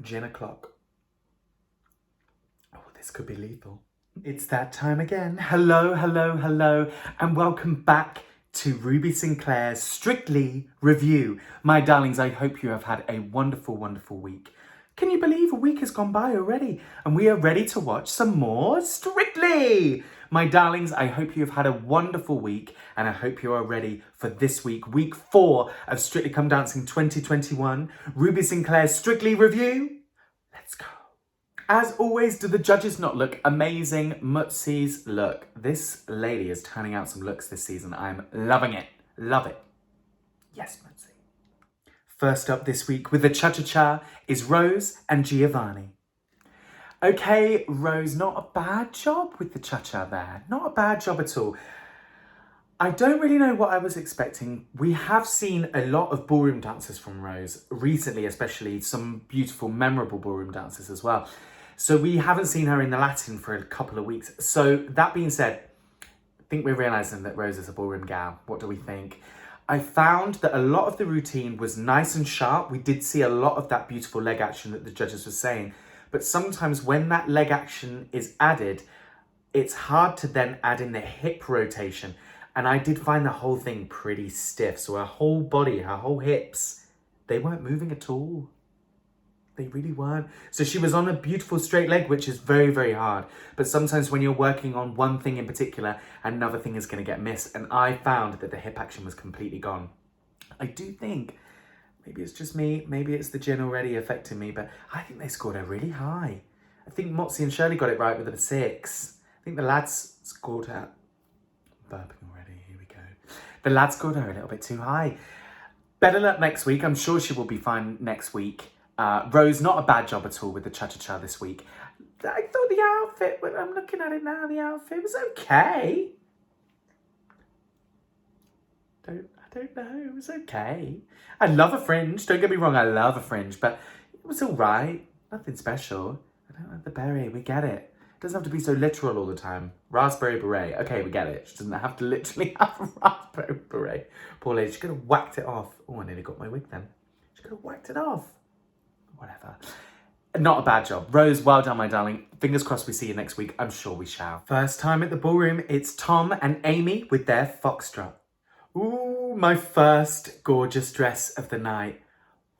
Gin o'clock. Oh, this could be lethal. It's that time again. Hello, hello, hello, and welcome back to Ruby Sinclair's Strictly Review. My darlings, I hope you have had a wonderful, wonderful week. Can you believe a week has gone by already and we are ready to watch some more Strictly? My darlings, I hope you have had a wonderful week and I hope you are ready for this week, week 4 of Strictly Come Dancing 2021, Ruby Sinclair's Strictly Review. Let's go. As always, do the judges not look amazing? Mutzies, look, this lady is turning out some looks this season. I'm loving it. Love it. Yes, Mutzi. First up this week with the cha-cha-cha is Rose and Giovanni. Okay, Rose, not a bad job with the cha-cha there. Not a bad job at all. I don't really know what I was expecting. We have seen a lot of ballroom dances from Rose recently, especially some beautiful, memorable ballroom dances as well. So we haven't seen her in the Latin for a couple of weeks. So that being said, I think we're realising that Rose is a ballroom gal. What do we think? I found that a lot of the routine was nice and sharp. We did see a lot of that beautiful leg action that the judges were saying. But sometimes when that leg action is added, it's hard to then add in the hip rotation. And I did find the whole thing pretty stiff. So her whole body, her whole hips, they weren't moving at all. They really weren't. So she was on a beautiful straight leg, which is very, very hard. But sometimes when you're working on one thing in particular, another thing is going to get missed. And I found that the hip action was completely gone. I do think, maybe it's just me, maybe it's the gin already affecting me, but I think they scored her really high. I think Motzi and Shirley got it right with a 6. I think the lads scored her, burping already, here we go. The lads scored her a little bit too high. Better luck next week. I'm sure she will be fine next week. Rose, not a bad job at all with the cha-cha-cha this week. I thought the outfit, when I'm looking at it now, the outfit was okay. I don't know, it was okay. I love a fringe, don't get me wrong, I love a fringe, but it was all right. Nothing special. I don't like the berry, we get it. It doesn't have to be so literal all the time. Raspberry beret, okay, we get it. She doesn't have to literally have a raspberry beret. Poor lady, she could have whacked it off. Oh, I nearly got my wig then. She could have whacked it off. Whatever. Not a bad job. Rose, well done, my darling. Fingers crossed we see you next week. I'm sure we shall. First time at the ballroom, it's Tom and Amy with their foxtrot. Ooh, my first gorgeous dress of the night.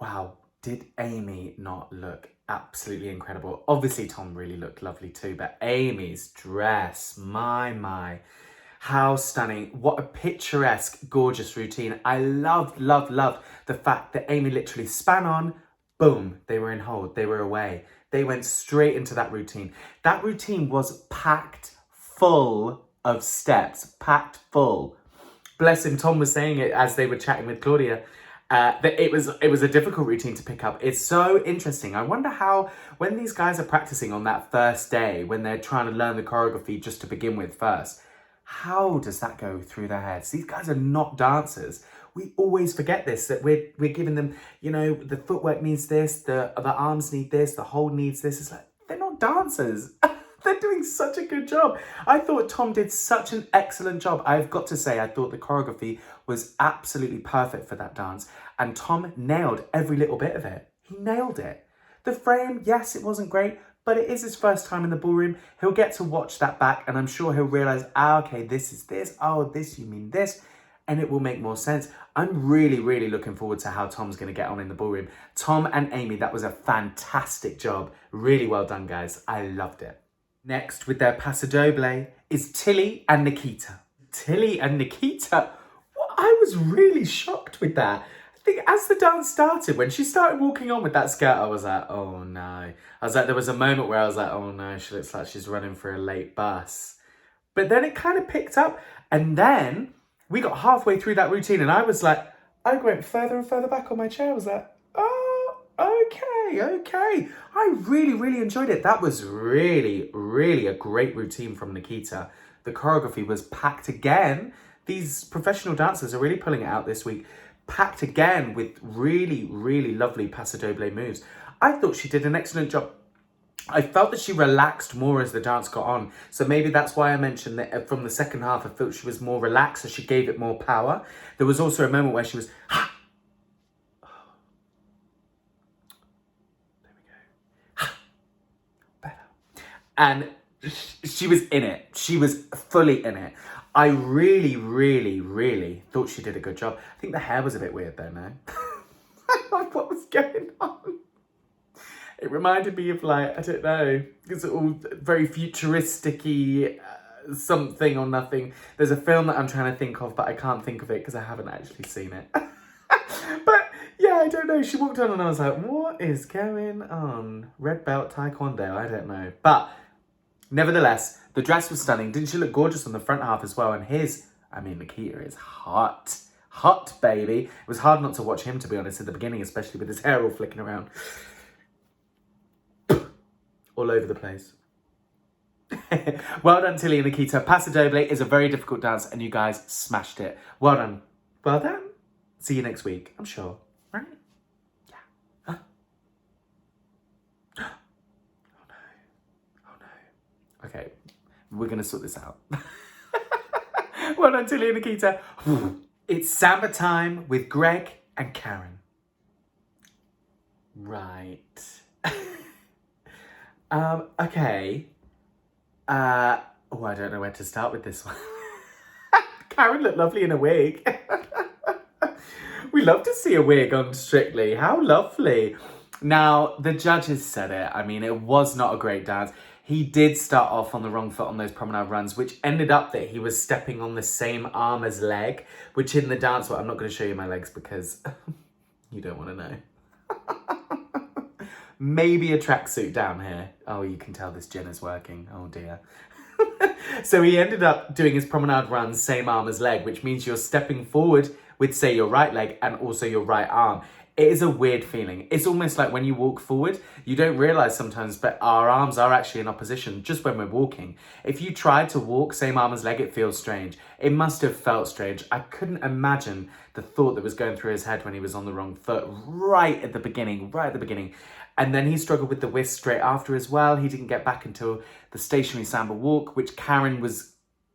Wow, did Amy not look absolutely incredible? Obviously, Tom really looked lovely too, but Amy's dress, my. How stunning. What a picturesque, gorgeous routine. I loved the fact that Amy literally span on, boom, they were in hold, they were away. They went straight into that routine. That routine was packed full of steps, packed full. Bless him, Tom was saying it as they were chatting with Claudia, that it was a difficult routine to pick up. It's so interesting. I wonder how, when these guys are practicing on that first day, when they're trying to learn the choreography just to begin with first, how does that go through their heads? These guys are not dancers. We always forget this, that we're giving them, you know, the footwork needs this, the arms need this, the hold needs this. It's like, they're not dancers. They're doing such a good job. I thought Tom did such an excellent job. I've got to say, I thought the choreography was absolutely perfect for that dance. And Tom nailed every little bit of it. He nailed it. The frame, yes, it wasn't great, but it is his first time in the ballroom. He'll get to watch that back and I'm sure he'll realise, okay, this is this. Oh, this, you mean this. And it will make more sense. I'm really looking forward to how Tom's going to get on in the ballroom. Tom and Amy, that was a fantastic job. Really well done, guys. I loved it. Next, with their paso doble, is Tillie and Nikita. Tillie and Nikita? Well, I was really shocked with that. I think as the dance started, when she started walking on with that skirt, I was like, oh no. I was like, there was a moment where I was like, oh no, she looks like she's running for a late bus. But then it kind of picked up and then we got halfway through that routine and I was like, I went further and further back on my chair. I was like, oh, okay. I really enjoyed it. That was really a great routine from Nikita. The choreography was packed again. These professional dancers are really pulling it out this week. Packed again with really lovely paso doble moves. I thought she did an excellent job. I felt that she relaxed more as the dance got on. So maybe that's why I mentioned that from the second half, I felt she was more relaxed, so she gave it more power. There was also a moment where she was, ha! And she was in it. She was fully in it. I really, really, really thought she did a good job. I think the hair was a bit weird though, no? I don't know what was going on. It reminded me of like, I don't know, it's all very futuristic-y, something or nothing. There's a film that I'm trying to think of, but I can't think of it because I haven't actually seen it. But yeah, I don't know. She walked on and I was like, what is going on? Red belt taekwondo, I don't know. But nevertheless, the dress was stunning. Didn't she look gorgeous on the front half as well? And Nikita is hot. Hot, baby. It was hard not to watch him, to be honest, at the beginning, especially with his hair all flicking around. All over the place. Well done, Tillie and Nikita. Paso Doble is a very difficult dance and you guys smashed it. Well done. Well done. See you next week, I'm sure. Right? Yeah. Huh? Oh no. Oh no. Okay, we're going to sort this out. Well done, Tillie and Nikita. It's Samba time with Greg and Karen. Right. Okay. I don't know where to start with this one. Karen looked lovely in a wig. We love to see a wig on Strictly. How lovely. Now, the judges said it. I mean, it was not a great dance. He did start off on the wrong foot on those promenade runs, which ended up that he was stepping on the same arm as leg, which in the dance, well, I'm not going to show you my legs because you don't want to know. Maybe a tracksuit down here. Oh, you can tell this gin is working. Oh dear. So he ended up doing his promenade run, same arm as leg, which means you're stepping forward with, say, your right leg and also your right arm. It is a weird feeling. It's almost like when you walk forward, you don't realise sometimes, but our arms are actually in opposition just when we're walking. If you try to walk same arm as leg, it feels strange. It must have felt strange. I couldn't imagine the thought that was going through his head when he was on the wrong foot right at the beginning. And then he struggled with the whisk straight after as well. He didn't get back until the stationary samba walk, which Karen was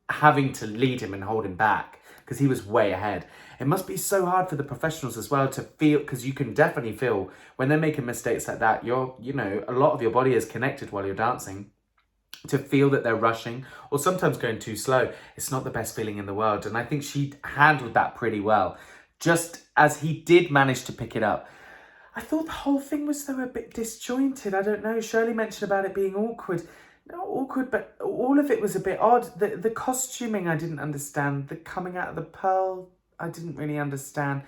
having to lead him and hold him back because he was way ahead. It must be so hard for the professionals as well to feel, because you can definitely feel when they're making mistakes like that, a lot of your body is connected while you're dancing. To feel that they're rushing or sometimes going too slow, it's not the best feeling in the world. And I think she handled that pretty well. Just as he did manage to pick it up. I thought the whole thing was, though, a bit disjointed. I don't know. Shirley mentioned about it being awkward. Not awkward, but all of it was a bit odd. The costuming, I didn't understand. The coming out of the pearl, I didn't really understand.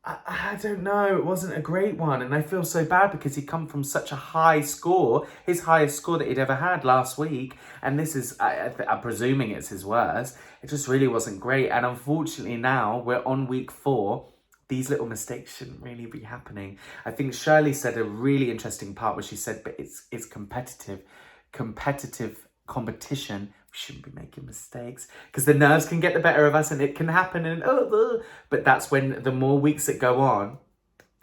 I don't know. It wasn't a great one. And I feel so bad because he'd come from such a high score. His highest score that he'd ever had last week. And this is, I'm presuming it's his worst. It just really wasn't great. And unfortunately now we're on week 4. These little mistakes shouldn't really be happening. I think Shirley said a really interesting part where she said, but it's competitive competition. We shouldn't be making mistakes because the nerves can get the better of us and it can happen. But that's when the more weeks that go on,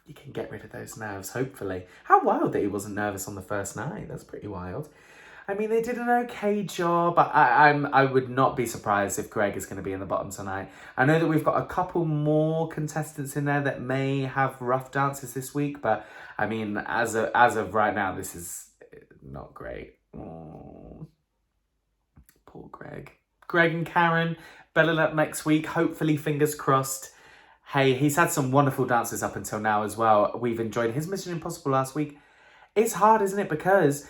you can get rid of those nerves, hopefully. How wild that he wasn't nervous on the first night. That's pretty wild. I mean, they did an okay job. I would not be surprised if Greg is going to be in the bottom tonight. I know that we've got a couple more contestants in there that may have rough dances this week, but I mean, as of right now, this is not great. Oh, poor Greg. Greg and Karen, better luck next week. Hopefully, fingers crossed. Hey, he's had some wonderful dances up until now as well. We've enjoyed his Mission Impossible last week. It's hard, isn't it? Because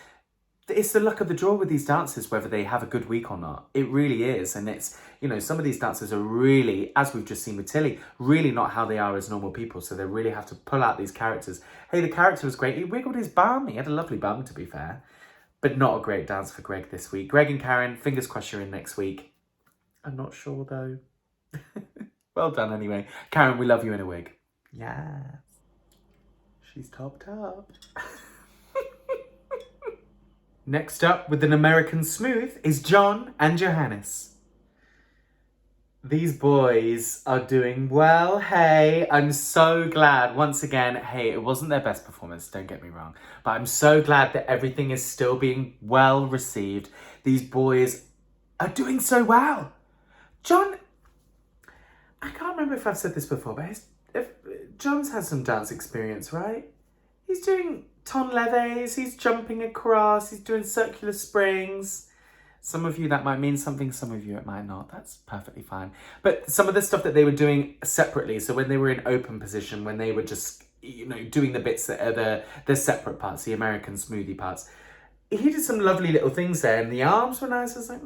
it's the luck of the draw with these dancers, whether they have a good week or not. It really is. And it's, some of these dancers are really, as we've just seen with Tillie, really not how they are as normal people. So they really have to pull out these characters. Hey, the character was great. He wiggled his bum. He had a lovely bum, to be fair. But not a great dance for Greg this week. Greg and Karen, fingers crossed you're in next week. I'm not sure, though. Well done, anyway. Karen, we love you in a wig. Yeah. She's topped up. Next up, with an American Smooth, is John and Johannes. These boys are doing well. Hey, I'm so glad. Once again, hey, it wasn't their best performance, don't get me wrong. But I'm so glad that everything is still being well received. These boys are doing so well. John, I can't remember if I've said this before, but John's had some dance experience, right? He's doing ton leves, he's jumping across, he's doing circular springs. Some of you that might mean something, some of you it might not. That's perfectly fine. But some of the stuff that they were doing separately, so when they were in open position, when they were just, doing the bits that are the separate parts, the American smoothie parts, he did some lovely little things there, and the arms were nice. I was like,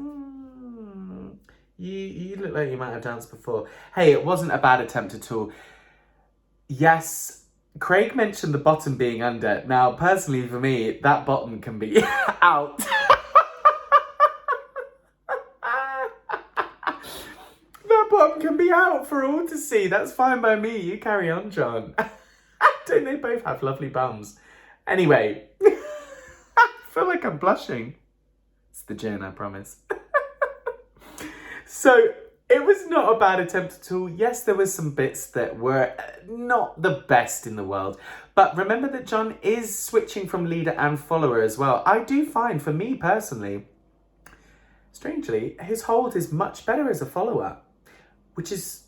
you look like you might have danced before. Hey, it wasn't a bad attempt at all. Yes, Craig mentioned the bottom being under. Now, personally for me, that bottom can be out. That bottom can be out for all to see. That's fine by me. You carry on, John. Don't they both have lovely bums? Anyway, I feel like I'm blushing. It's the gin, I promise. So, it was not a bad attempt at all. Yes, there were some bits that were not the best in the world. But remember that John is switching from leader and follower as well. I do find, for me personally, strangely, his hold is much better as a follower, which is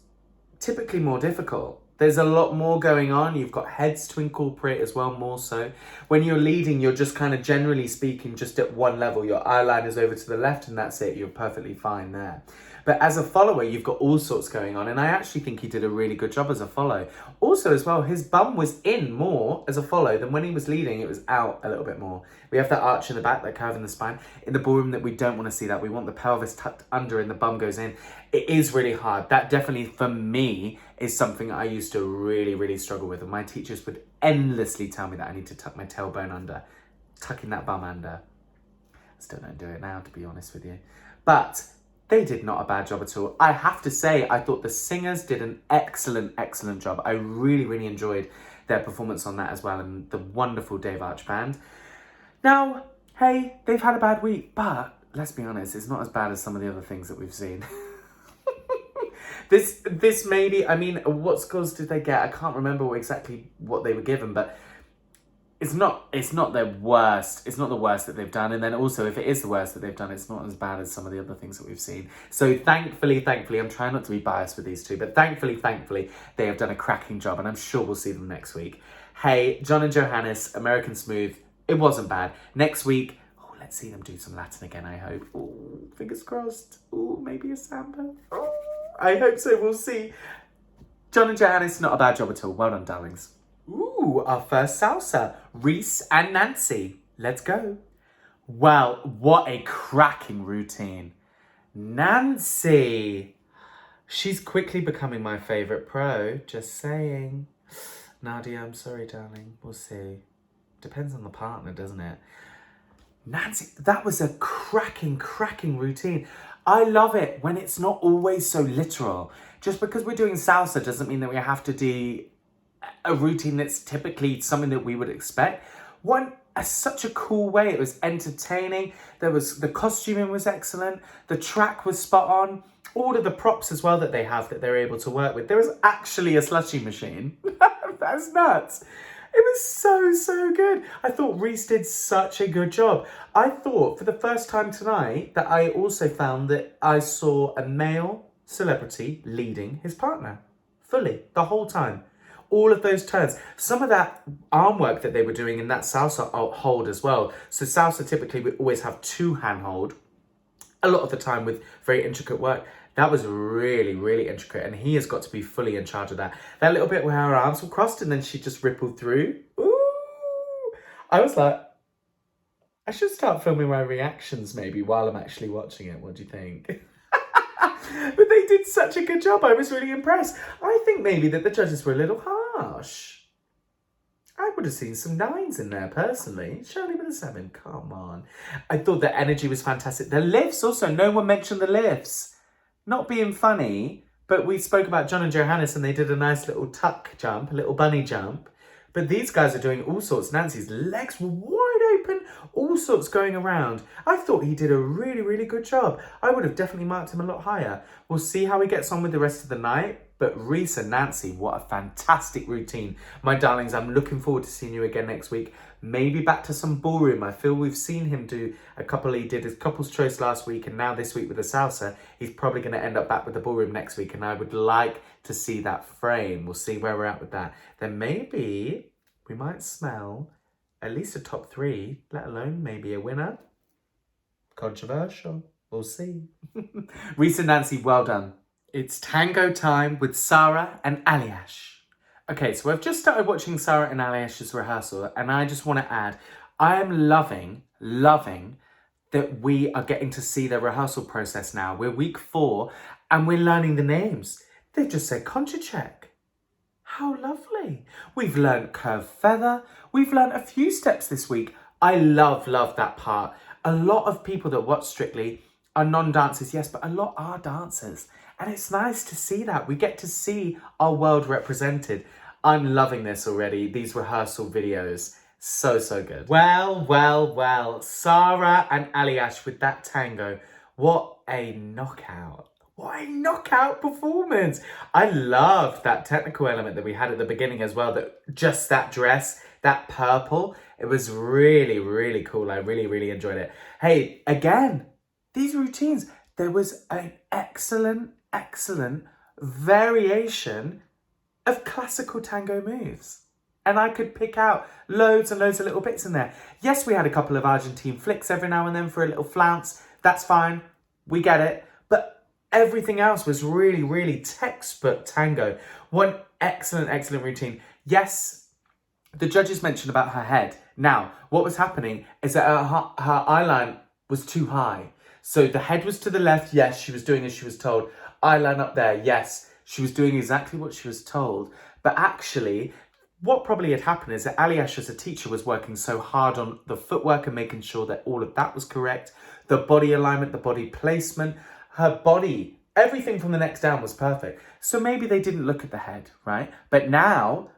typically more difficult. There's a lot more going on. You've got heads to incorporate as well, more so. When you're leading, you're just kind of generally speaking just at one level. Your eyeliner's over to the left and that's it. You're perfectly fine there. But as a follower, you've got all sorts going on. And I actually think he did a really good job as a follow. Also as well, his bum was in more as a follow than when he was leading. It was out a little bit more. We have that arch in the back, that curve in the spine. In the ballroom that we don't want to see that. We want the pelvis tucked under and the bum goes in. It is really hard. That definitely, for me, is something I used to really, really struggle with. And my teachers would endlessly tell me that I need to tuck my tailbone under, tucking that bum under. I still don't do it now, to be honest with you. But they did not a bad job at all. I have to say, I thought the singers did an excellent, excellent job. I really, really enjoyed their performance on that as well, and the wonderful Dave Arch band. Now, hey, they've had a bad week, but let's be honest, it's not as bad as some of the other things that we've seen. This maybe, I mean, what scores did they get? I can't remember exactly what they were given, but it's not their worst. It's not the worst that they've done. And then also, if it is the worst that they've done, it's not as bad as some of the other things that we've seen. So thankfully, I'm trying not to be biased with these two, but thankfully, they have done a cracking job, and I'm sure we'll see them next week. Hey, John and Johannes, American Smooth, it wasn't bad. Next week, let's see them do some Latin again, I hope. Ooh, fingers crossed. Ooh, maybe a samba. Oh, I hope so, we'll see. John and Johannes, not a bad job at all. Well done, darlings. Ooh, our first salsa, Reese and Nancy. Let's go. Well, what a cracking routine. Nancy. She's quickly becoming my favourite pro, just saying. Nadia, I'm sorry, darling. We'll see. Depends on the partner, doesn't it? Nancy, that was a cracking routine. I love it when it's not always so literal. Just because we're doing salsa doesn't mean that we have to do a routine that's typically something that we would expect. Such a cool way. It was entertaining. The costuming was excellent. The track was spot on. All of the props as well that they have that they're able to work with. There was actually a slushy machine. That's nuts. It was so good. I thought Reese did such a good job. I thought for the first time tonight that I also found that I saw a male celebrity leading his partner fully the whole time. All of those turns. Some of that arm work that they were doing in that salsa hold as well. So salsa typically we always have two hand hold. A lot of the time with very intricate work. That was really intricate, and he has got to be fully in charge of that. That little bit where her arms were crossed and then she just rippled through. Ooh! I was like, I should start filming my reactions maybe while I'm actually watching it. What do you think? But they did such a good job. I was really impressed. I think maybe that the judges were a little harsh. I would have seen some 9s in there, personally. Surely with a 7, come on. I thought the energy was fantastic. The lifts also, no one mentioned the lifts. Not being funny, but we spoke about John and Johannes and they did a nice little tuck jump, a little bunny jump. But these guys are doing all sorts. Nancy's legs were wide open, all sorts going around. I thought he did a really good job. I would have definitely marked him a lot higher. We'll see how he gets on with the rest of the night. But Reese and Nancy, what a fantastic routine. My darlings, I'm looking forward to seeing you again next week. Maybe back to some ballroom. I feel we've seen him do a couple. He did his couple's choice last week and now this week with the salsa. He's probably going to end up back with the ballroom next week. And I would like to see that frame. We'll see where we're at with that. Then maybe we might smell at least a top 3, let alone maybe a winner. Controversial. We'll see. Reese and Nancy, well done. It's tango time with Sarah and Aliash. Okay, so I've just started watching Sarah and Aliash's rehearsal, and I just want to add, I am loving that we are getting to see their rehearsal process now. We're week 4, and we're learning the names. They've just said concha check. How lovely. We've learned curve feather. We've learned a few steps this week. I love that part. A lot of people that watch Strictly are non-dancers, yes, but a lot are dancers. And it's nice to see that. We get to see our world represented. I'm loving this already, these rehearsal videos. So good. Well. Sarah and Aliash with that tango. What a knockout. What a knockout performance. I loved that technical element that we had at the beginning as well. Just that dress, that purple. It was really cool. I really enjoyed it. Hey, again, these routines, there was an excellent variation of classical tango moves. And I could pick out loads and loads of little bits in there. Yes, we had a couple of Argentine flicks every now and then for a little flounce. That's fine. We get it. But everything else was really textbook tango. One excellent routine. Yes, the judges mentioned about her head. Now, what was happening is that her eyeline was too high. So the head was to the left. Yes, she was doing as she was told. Eyeline up there. Yes, she was doing exactly what she was told. But actually, what probably had happened is that Aliash as a teacher was working so hard on the footwork and making sure that all of that was correct. The body alignment, the body placement, her body, everything from the neck down was perfect. So maybe they didn't look at the head, right? But now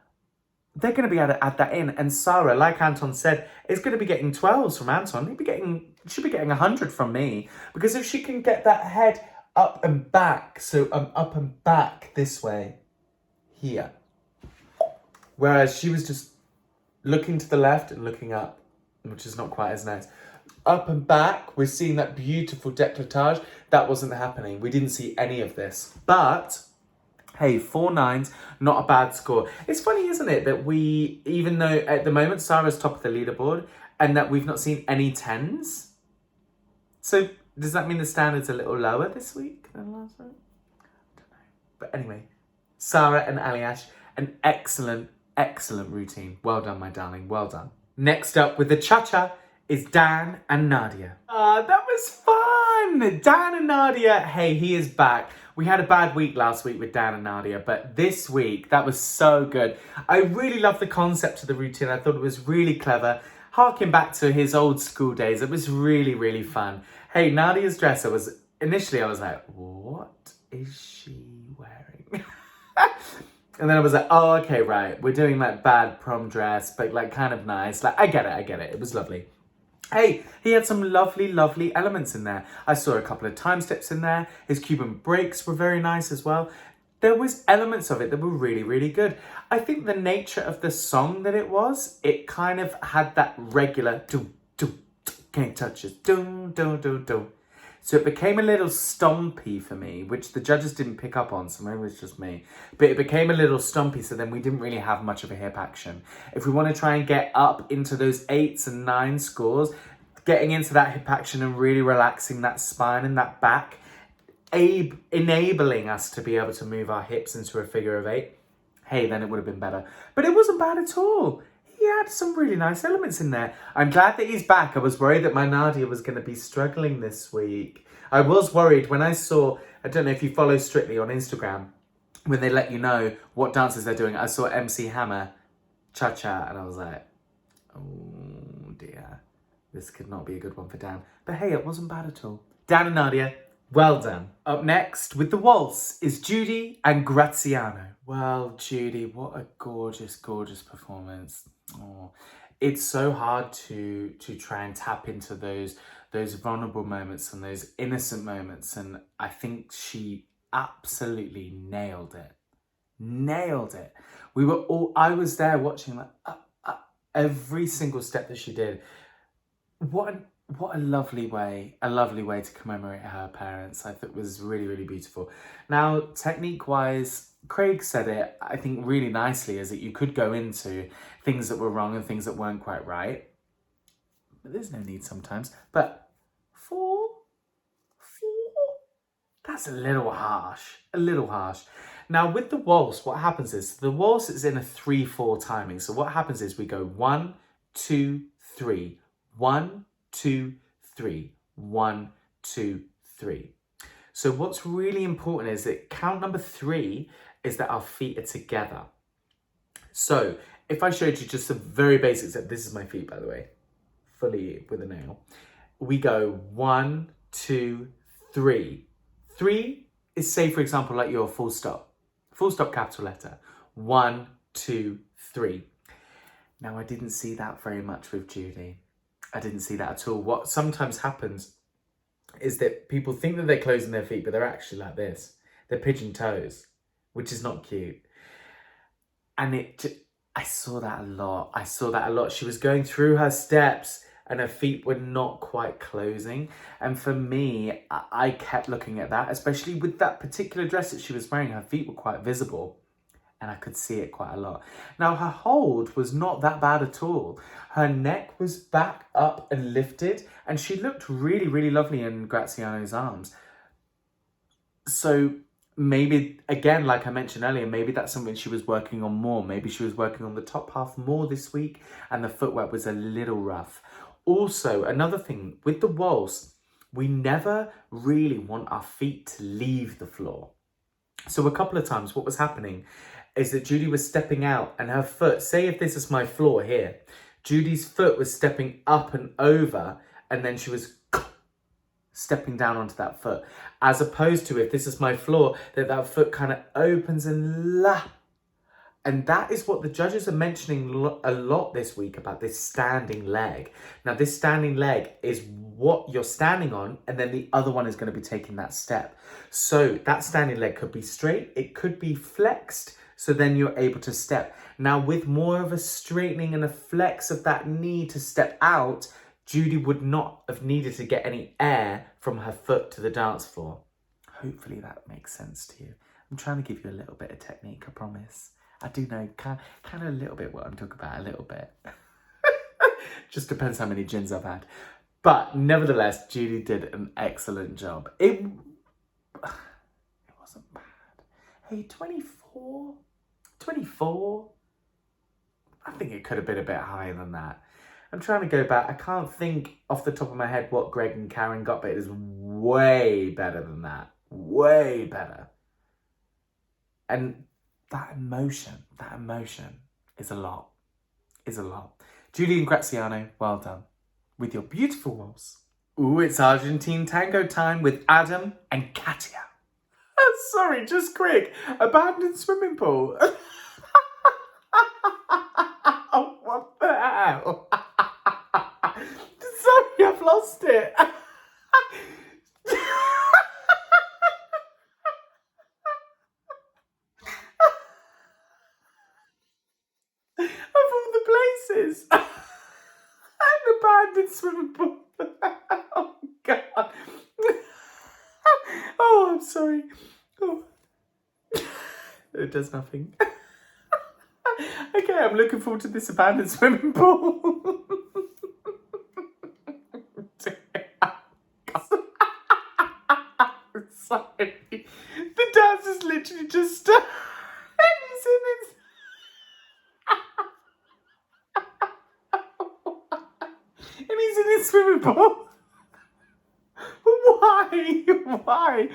they're going to be able to add that in. And Sarah, like Anton said, is going to be getting 12s from Anton. She'll be getting 100 from me. Because if she can get that head up and back, so up and back this way, here. Whereas she was just looking to the left and looking up, which is not quite as nice. Up and back, we're seeing that beautiful décolletage. That wasn't happening. We didn't see any of this. But, hey, 4 9s, not a bad score. It's funny, isn't it, that we, even though at the moment Sarah's top of the leaderboard, and that we've not seen any 10s. So, does that mean the standard's a little lower this week than last week? I don't know. But anyway, Sarah and Aliash, an excellent routine. Well done, my darling. Well done. Next up with the cha-cha is Dan and Nadia. That was fun. Dan and Nadia. Hey, he is back. We had a bad week last week with Dan and Nadia, but this week, that was so good. I really loved the concept of the routine. I thought it was really clever. Harking back to his old school days, it was really fun. Hey, Nadia's dress, initially I was like, what is she wearing? And then I was like, oh, okay, right. We're doing like bad prom dress, but like kind of nice. Like, I get it. It was lovely. Hey, he had some lovely elements in there. I saw a couple of time steps in there. His Cuban breaks were very nice as well. There was elements of it that were really good. I think the nature of the song that it kind of had that regular do, can't touch it, do. So it became a little stompy for me, which the judges didn't pick up on, so maybe it's just me. But it became a little stompy, so then we didn't really have much of a hip action. If we want to try and get up into those 8s and 9 scores, getting into that hip action and really relaxing that spine and that back, enabling us to be able to move our hips into a figure of 8, hey, then it would have been better. But it wasn't bad at all. He had some really nice elements in there. I'm glad that he's back. I was worried that my Nadia was going to be struggling this week. I was worried when I saw, I don't know if you follow Strictly on Instagram, when they let you know what dances they're doing, I saw MC Hammer, Cha-Cha, and I was like, oh dear, this could not be a good one for Dan. But hey, it wasn't bad at all. Dan and Nadia, well done. Up next with the waltz is Judy and Graziano. Well, Judy, what a gorgeous performance. Oh, it's so hard to try and tap into those vulnerable moments and those innocent moments, and I think she absolutely nailed it. I was there watching every single step that she did. What a lovely way to commemorate her parents. I thought it was really beautiful. Now, technique wise, Craig said it, I think, really nicely, is that you could go into things that were wrong and things that weren't quite right. But there's no need sometimes. But 4? That's a little harsh. A little harsh. Now, with the waltz, what happens is, the waltz is in a 3-4 timing. So what happens is we go 1, 2, 3. 1, 2, 3. 1, 2, 3. So what's really important is that count number 3 is that our feet are together. So if I showed you just some very basic steps, this is my feet, by the way, fully with a nail. We go 1, 2, 3. 3 is, say, for example, like your full stop capital letter. 1, 2, 3. Now, I didn't see that very much with Judy. I didn't see that at all. What sometimes happens is that people think that they're closing their feet, but they're actually like this. They're pigeon toes, which is not cute. And I saw that a lot. She was going through her steps and her feet were not quite closing. And for me, I kept looking at that, especially with that particular dress that she was wearing. Her feet were quite visible and I could see it quite a lot. Now, her hold was not that bad at all. Her neck was back up and lifted and she looked really, really lovely in Graziano's arms. So maybe, again, like I mentioned earlier, maybe that's something she was working on more. Maybe she was working on the top half more this week and the footwork was a little rough. Also, another thing, with the waltz, we never really want our feet to leave the floor. So a couple of times what was happening is that Judy was stepping out and her foot, say if this is my floor here, Judy's foot was stepping up and over and then she was stepping down onto that foot. As opposed to if this is my floor, that foot kind of opens and And that is what the judges are mentioning a lot this week about this standing leg. Now, this standing leg is what you're standing on, and then the other one is going to be taking that step. So that standing leg could be straight, it could be flexed, so then you're able to step. Now, with more of a straightening and a flex of that knee to step out, Judy would not have needed to get any air from her foot to the dance floor. Hopefully that makes sense to you. I'm trying to give you a little bit of technique, I promise. I do know kind of a little bit what I'm talking about, a little bit. Just depends how many gins I've had. But nevertheless, Judy did an excellent job. It wasn't bad. Hey, 24? 24? I think it could have been a bit higher than that. I'm trying to go back. I can't think off the top of my head what Greg and Karen got, but it is way better than that. Way better. And that emotion is a lot. Judy and Graziano, well done. With your beautiful waltz. Ooh, it's Argentine tango time with Adam and Katia. Sorry, just quick. Abandoned swimming pool. Oh, what the hell? Sorry, I've lost it. Of all the places. An abandoned swimming pool. Oh, God. Oh, I'm sorry. Oh. It does nothing. Okay, I'm looking forward to this abandoned swimming pool. Sorry. The dance is literally just... and he's in his swimming pool. Why?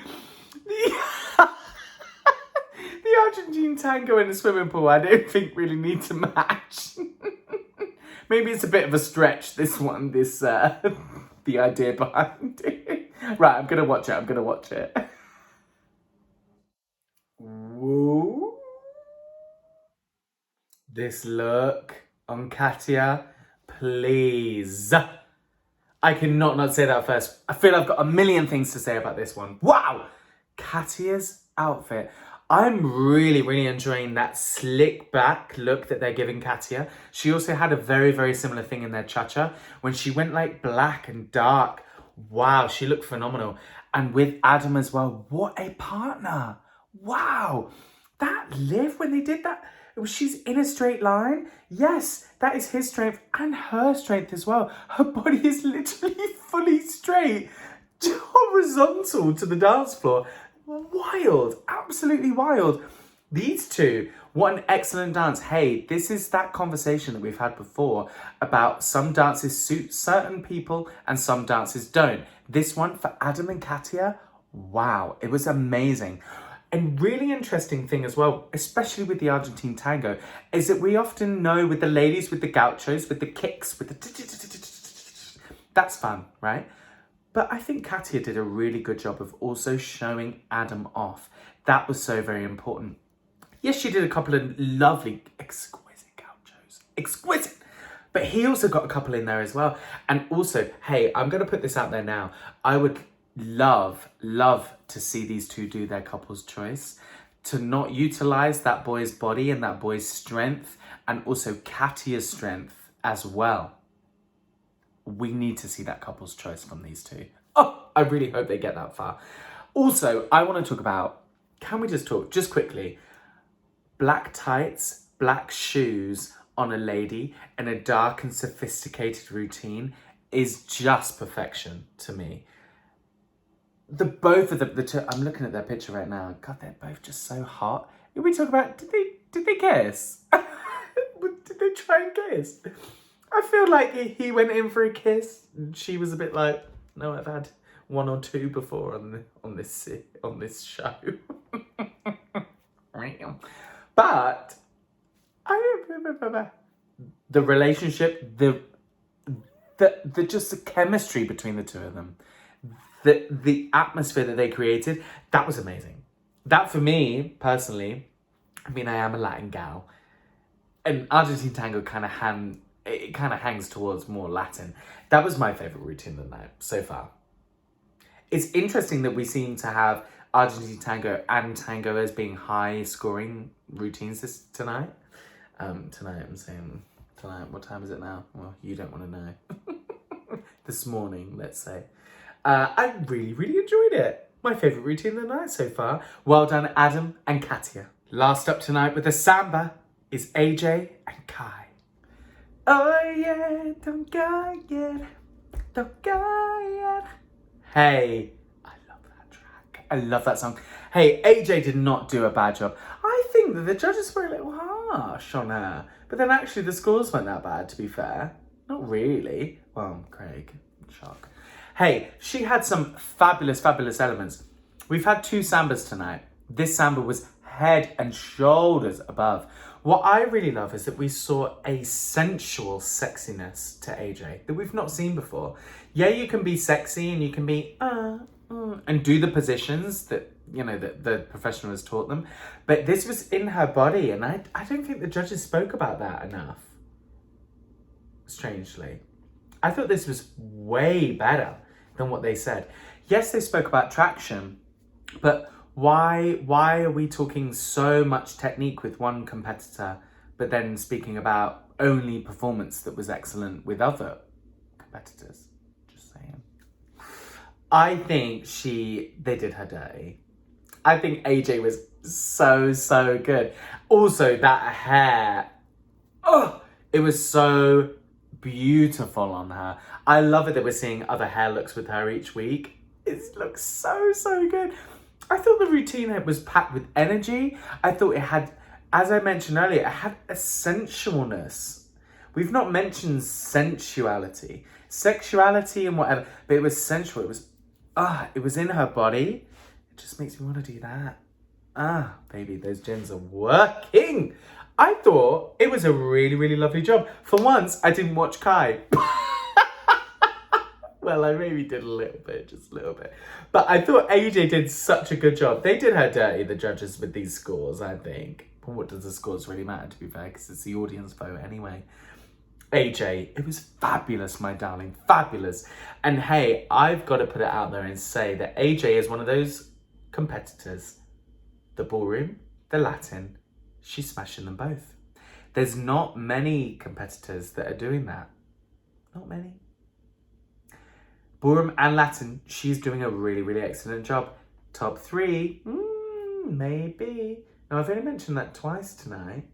The Argentine tango in the swimming pool, I don't think really need to match. Maybe it's a bit of a stretch, this one, the idea behind it. Right, I'm going to watch it. Whoa. This look on Katia, please. I cannot not say that first. I feel I've got a million things to say about this one. Wow! Katia's outfit. I'm really, really enjoying that slick back look that they're giving Katia. She also had a very, very similar thing in their cha-cha. When she went like black and dark, wow, she looked phenomenal. And with Adam as well, what a partner. Wow. that lift when they did that, she's in a straight line. Yes, that is his strength and her strength as well. Her body is literally fully straight, horizontal to the dance floor. Wild, absolutely wild. These two, what an excellent dance. Hey, this is that conversation that we've had before about some dances suit certain people and some dances don't. This one for Adam and Katia, wow, it was amazing. And really interesting thing as well, especially with the Argentine tango, is that we often know with the ladies, with the gauchos, with the kicks, with the that's fun, right? But I think Katia did a really good job of also showing Adam off. That was so very important. Yes, she did a couple of lovely, exquisite gauchos. Exquisite! But he also got a couple in there as well. And also, hey, I'm going to put this out there now. I would love to see these two do their couple's choice. To not utilise that boy's body and that boy's strength, and also Katia's strength as well. We need to see that couple's choice from these two. Oh, I really hope they get that far. Also, I want to talk about, can we just talk, just quickly, black tights, black shoes on a lady and a dark and sophisticated routine is just perfection to me. Both of the two, I'm looking at their picture right now. God, they're both just so hot. Did we talk about, did they kiss? Did they try and kiss? I feel like he went in for a kiss and she was a bit like, no, I've had one or two before on this show. But the relationship, the just the chemistry between the two of them, the atmosphere that they created, that was amazing. That for me personally, I mean, I am a Latin gal, and Argentine tango kind of hangs towards more Latin. That was my favorite routine of the night so far. It's interesting that we seem to have Argentine tango and tango as being high scoring routines tonight. Tonight, I'm saying tonight. What time is it now? Well, you don't want to know. This morning, let's say. I really, really enjoyed it. My favourite routine of the night so far. Well done, Adam and Katia. Last up tonight with the samba is AJ and Kai. Oh yeah, don't go yet. Don't go yet. Hey, I love that track. I love that song. Hey, AJ did not do a bad job. I think that the judges were a little harsh on her. But then actually the scores weren't that bad, to be fair. Not really. Well, Craig, shock. Hey, she had some fabulous, fabulous elements. We've had two sambas tonight. This samba was head and shoulders above. What I really love is that we saw a sensual sexiness to AJ that we've not seen before. Yeah, you can be sexy and you can be, and do the positions that, you know, that the professional has taught them. But this was in her body, and I don't think the judges spoke about that enough. Strangely. I thought this was way better than what they said. Yes, they spoke about traction, but why are we talking so much technique with one competitor, but then speaking about only performance that was excellent with other competitors? Just saying. I think they did her dirty. I think AJ was so good. Also, that hair, it was so beautiful on her. I love it that we're seeing other hair looks with her each week. It looks so good. I thought the routine was packed with energy. I thought it had, as I mentioned earlier, it had a sensualness. We've not mentioned sensuality, sexuality and whatever, but it was sensual. It was in her body. It just makes me want to do that. Baby, those gins are working. I thought it was a really, really lovely job. For once, I didn't watch Kai. Well, I maybe did a little bit, just a little bit. But I thought AJ did such a good job. They did her dirty, the judges, with these scores, I think. But what does the scores really matter, to be fair, because it's the audience vote anyway. AJ, it was fabulous, my darling, fabulous. And hey, I've got to put it out there and say that AJ is one of those competitors. The ballroom, the Latin, she's smashing them both. There's not many competitors that are doing that. Not many. Ballroom and Latin, she's doing a really, really excellent job. Top 3, maybe. Now, I've only mentioned that twice tonight.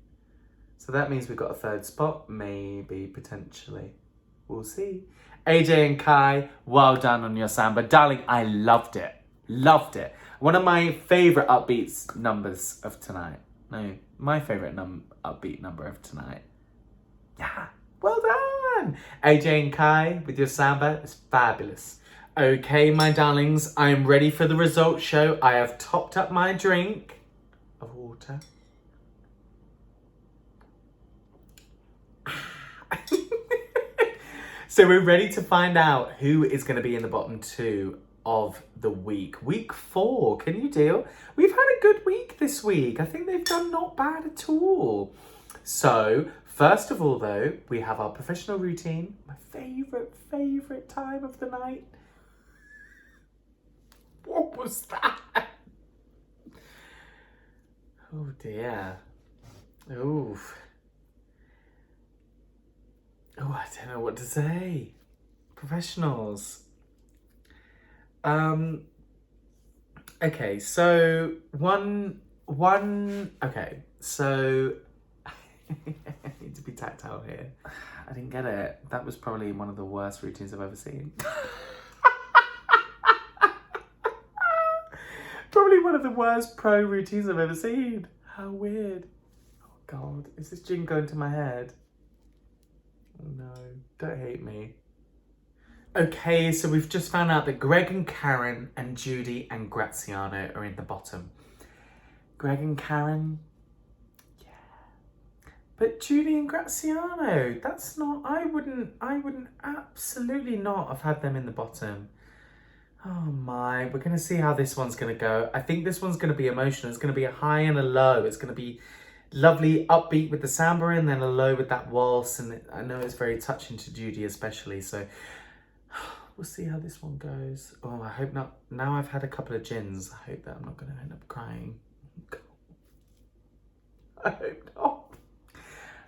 So that means we've got a third spot, maybe, potentially. We'll see. AJ and Kai, well done on your samba. Darling, I loved it. Loved it. One of my favourite upbeat numbers of tonight. No, my favourite upbeat number of tonight. Yeah, well done. AJ and Kai with your samba is fabulous. Okay, my darlings, I'm ready for the results show. I have topped up my drink of water. So we're ready to find out who is going to be in the bottom 2 of the week. Week 4, can you deal? We've had a good week this week. I think they've done not bad at all. So, first of all though, we have our professional routine. My favourite time of the night. What was that? Oh dear. Oof. Oh, I don't know what to say. Professionals. Okay, so okay, so I need to be tactile here. I didn't get it. That was probably one of the worst routines I've ever seen. Probably one of the worst pro routines I've ever seen. How weird. Oh God, is this gin going to my head? Oh no, don't hate me. Okay, so we've just found out that Greg and Karen and Judy and Graziano are in the bottom. Greg and Karen, yeah. But Judy and Graziano, that's not, I wouldn't absolutely not have had them in the bottom. Oh my, we're going to see how this one's going to go. I think this one's going to be emotional. It's going to be a high and a low. It's going to be lovely upbeat with the samba and then a low with that waltz. And I know it's very touching to Judy especially. So we'll see how this one goes. Oh, I hope not. Now I've had a couple of gins. I hope that I'm not going to end up crying. I hope not.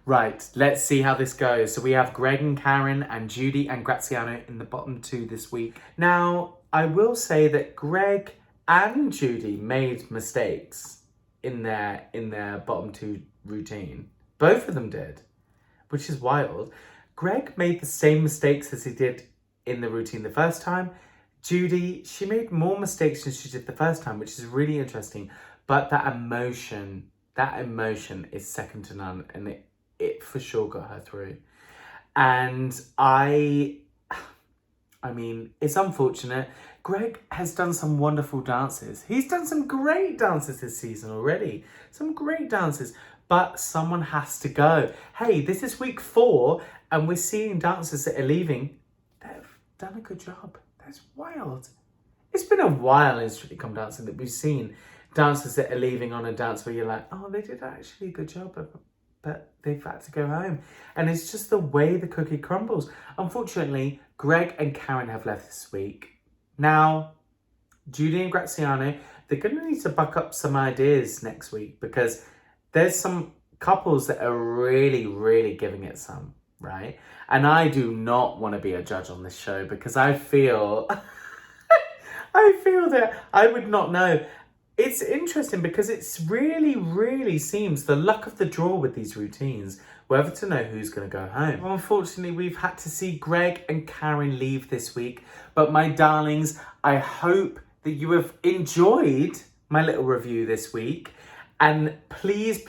Right, let's see how this goes. So we have Greg and Karen and Judy and Graziano in the bottom 2 this week. Now, I will say that Greg and Judy made mistakes in their bottom 2 routine. Both of them did, which is wild. Greg made the same mistakes as he did in the routine the first time. Judy, she made more mistakes than she did the first time, which is really interesting. But that emotion is second to none, and it for sure got her through. And I mean, it's unfortunate. Greg has done some wonderful dances. He's done some great dances this season already. Some great dances. But someone has to go. Hey, this is week 4, and we're seeing dancers that are leaving. They've done a good job. That's wild. It's been a while in Strictly Come Dancing that we've seen dancers that are leaving on a dance where you're like, oh, they did actually a good job, but they've had to go home. And it's just the way the cookie crumbles. Unfortunately, Greg and Karen have left this week. Now, Judy and Graziano, they're going to need to buck up some ideas next week because there's some couples that are really, really giving it some, right? And I do not want to be a judge on this show because I feel, that I would not know. It's interesting because it's really seems the luck of the draw with these routines, whether to know who's going to go home. Well, unfortunately, we've had to see Greg and Karen leave this week. But my darlings, I hope that you have enjoyed my little review this week. And please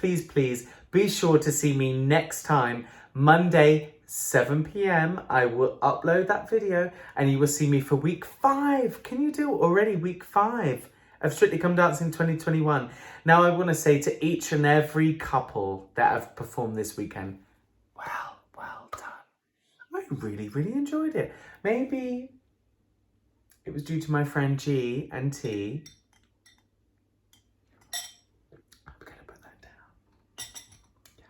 be sure to see me next time, Monday, 7 p.m. I will upload that video and you will see me for week 5. Can you do it already? Week 5. Of Strictly Come Dancing 2021. Now I want to say to each and every couple that have performed this weekend, well done. I really enjoyed it. Maybe it was due to my friend G and T. I'm going to put that down. Yeah.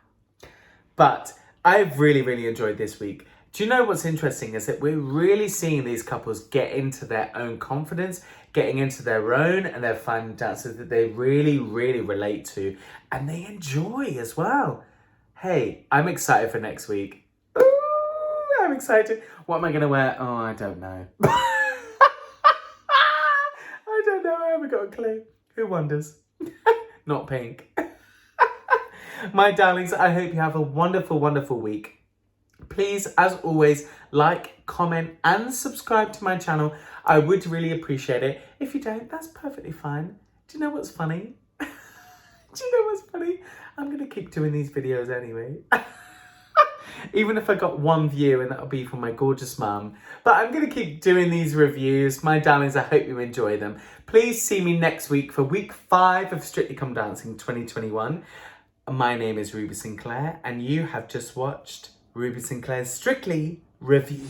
But I've really enjoyed this week. Do you know what's interesting is that we're really seeing these couples get into their own confidence, getting into their own and their fun dances that they really relate to and they enjoy as well. Hey, I'm excited for next week. Ooh, I'm excited. What am I going to wear? Oh, I don't know. I don't know. I haven't got a clue. Who wonders? Not pink. My darlings, I hope you have a wonderful, wonderful week. Please, as always, like, comment and subscribe to my channel. I would really appreciate it. If you don't, that's perfectly fine. Do you know what's funny? Do you know what's funny? I'm going to keep doing these videos anyway. Even if I got one view, and that'll be from my gorgeous mum. But I'm going to keep doing these reviews. My darlings, I hope you enjoy them. Please see me next week for week 5 of Strictly Come Dancing 2021. My name is Ruby Sinclair, and you have just watched Ruby Sinclair's Strictly Review.